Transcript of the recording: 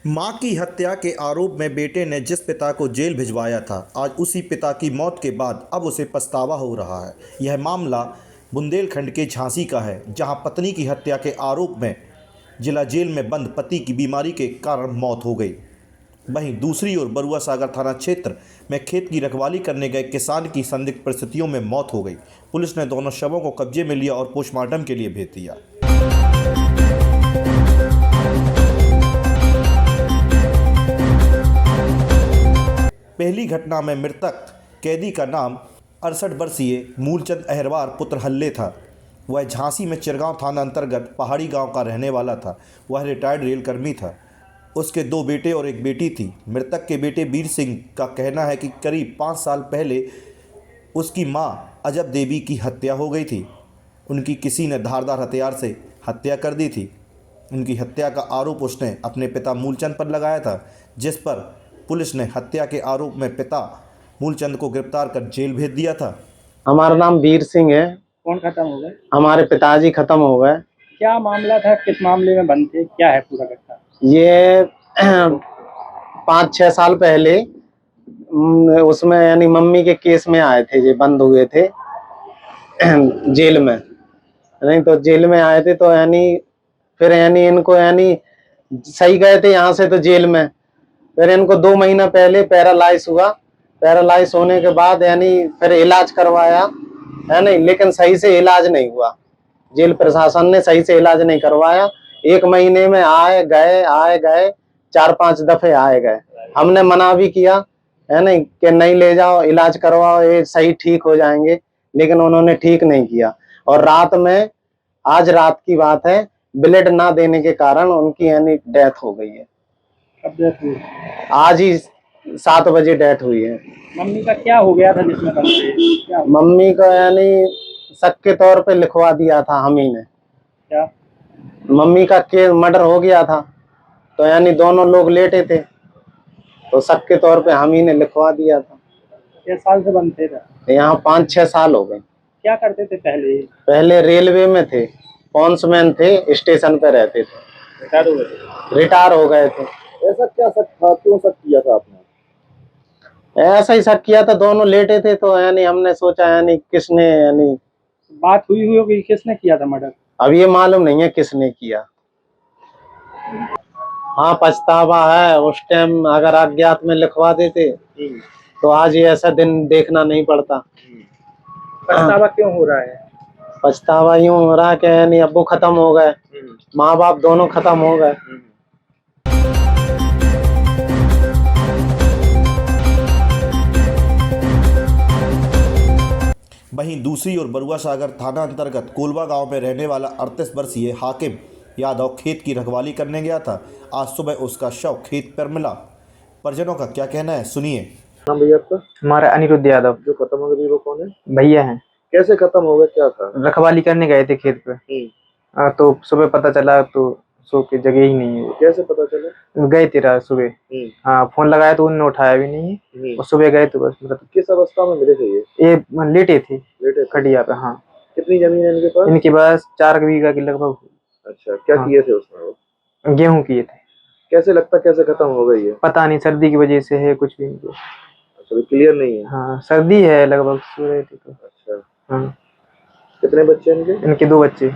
मां की हत्या के आरोप में बेटे ने जिस पिता को जेल भिजवाया था, आज उसी पिता की मौत के बाद अब उसे पछतावा हो रहा है। यह मामला बुंदेलखंड के झांसी का है, जहां पत्नी की हत्या के आरोप में जिला जेल में बंद पति की बीमारी के कारण मौत हो गई। वहीं दूसरी ओर बरुआ सागर थाना क्षेत्र में खेत की रखवाली करने गए किसान की संदिग्ध परिस्थितियों में मौत हो गई। पुलिस ने दोनों शवों को कब्जे में लिया और पोस्टमार्टम के लिए भेज दिया। पहली घटना में मृतक कैदी का नाम 68 वर्षीय मूलचंद अहरवार पुत्र हल्ले था। वह झांसी में चिरगांव थाना अंतर्गत पहाड़ी गांव का रहने वाला था। वह रिटायर्ड रेलकर्मी था। उसके 2 बेटे और 1 बेटी थी। मृतक के बेटे वीर सिंह का कहना है कि करीब 5 साल पहले उसकी मां अजब देवी की हत्या हो गई थी। उनकी किसी ने धारदार हथियार से हत्या कर दी थी। उनकी हत्या का आरोप उसने अपने पिता मूलचंद पर लगाया था, जिस पर पुलिस ने हत्या के आरोप में पिता मूलचंद को गिरफ्तार कर जेल भेज दिया था। हमारा नाम वीर सिंह है। कौन खत्म हो गए? हमारे पिताजी खत्म हो गए। क्या मामला था? किस मामले में बंद थे? क्या है पूरा घटना? ये 5-6 साल पहले उसमें यानी मम्मी के केस में आए थे, ये बंद हुए थे जेल में। नहीं तो जेल में आए थे तो यानी फिर यानी इनको यानी सही गए थे यहाँ से तो जेल में। फिर इनको 2 महीना पहले पैरालाइज हुआ। पैरालाइज होने के बाद यानी फिर इलाज करवाया है नहीं, लेकिन सही से इलाज नहीं हुआ। जेल प्रशासन ने सही से इलाज नहीं करवाया। 1 महीने में आए गए 4-5 दफे आए गए। हमने मना भी किया है नहीं कि नहीं ले जाओ, इलाज करवाओ, ये सही ठीक हो जाएंगे, लेकिन उन्होंने ठीक नहीं किया। और रात में, आज रात की बात है, ब्लड ना देने के कारण उनकी यानी डेथ हो गई है। कब डेथ हुई? आज ही 7 बजे डेथ हुई है। मम्मी का क्या हो गया था जिसमें बंद थे? क्या मम्मी को यानी शक के तौर पे लिखवा दिया था हम ही ने। क्या? मम्मी का केस मर्डर हो गया था तो यानी दोनों लोग लेटे थे, तो शक के तौर पे हम ही ने लिखवा दिया था। किस साल से बंद थे? यहाँ 5-6 साल हो गए। क्या करते थे पहले? पहले रेलवे में थे, पॉन्समैन थे, स्टेशन पे रहते थे। रिटायर हो गए? रिटायर हो गए थे। ऐसा क्या शक था? क्यों शक किया था आपने? ऐसा ही शक किया था, दोनों लेटे थे तो यानी हमने सोचा यानी किसने यानी बात हुई होगी किसने किया था मर्डर? अब ये मालूम नहीं है किसने किया। हाँ, पछतावा है। उस टाइम अगर अज्ञात में लिखवा देते तो आज ये ऐसा दिन देखना नहीं पड़ता। पछतावा क्यों हो रहा है? पछतावा यूं हो रहा है कि यानी अब्बू खत्म हो गए, माँ बाप दोनों खत्म हो गए। वहीं दूसरी ओर बरुआ सागर थाना अंतर्गत कोलवा गांव में रहने वाला 38 वर्षीय हाकिम यादव खेत की रखवाली करने गया था। आज सुबह उसका शव खेत पर मिला। परिजनों का क्या कहना है, सुनिए। नाम भैया आपका? हमारा अनिरुद्ध यादव। जो खत्म हो गई वो कौन है? भैया हैं। कैसे खत्म हो गए? क्या था? रखवाली करने गए थे खेत पे। तो सुबह पता चला तो सो के जगह ही नहीं है। कैसे पता चला? गए थे रात सुबह। हाँ, फोन लगाया तो उन्होंने उठाया भी नहीं है। और सुबह गए तो बस मतलब किस अवस्था में मिले थे ये? लेटे थे लेटे थे? खटिया पे। हाँ। कितनी जमीन है इनके पास? इनके पास 4 बीघा की लगभग। अच्छा, क्या किए थे उसमें वो? गेहूं किए थे। कैसे लगता कैसे खत्म हो गई है? पता नहीं, सर्दी की वजह से है, कुछ भी नहीं। अच्छा, क्लियर नहीं है। हाँ, सर्दी है लगभग, सो रहे थे तो। अच्छा। हाँ। कितने बच्चे इनके? इनके 2 बच्चे।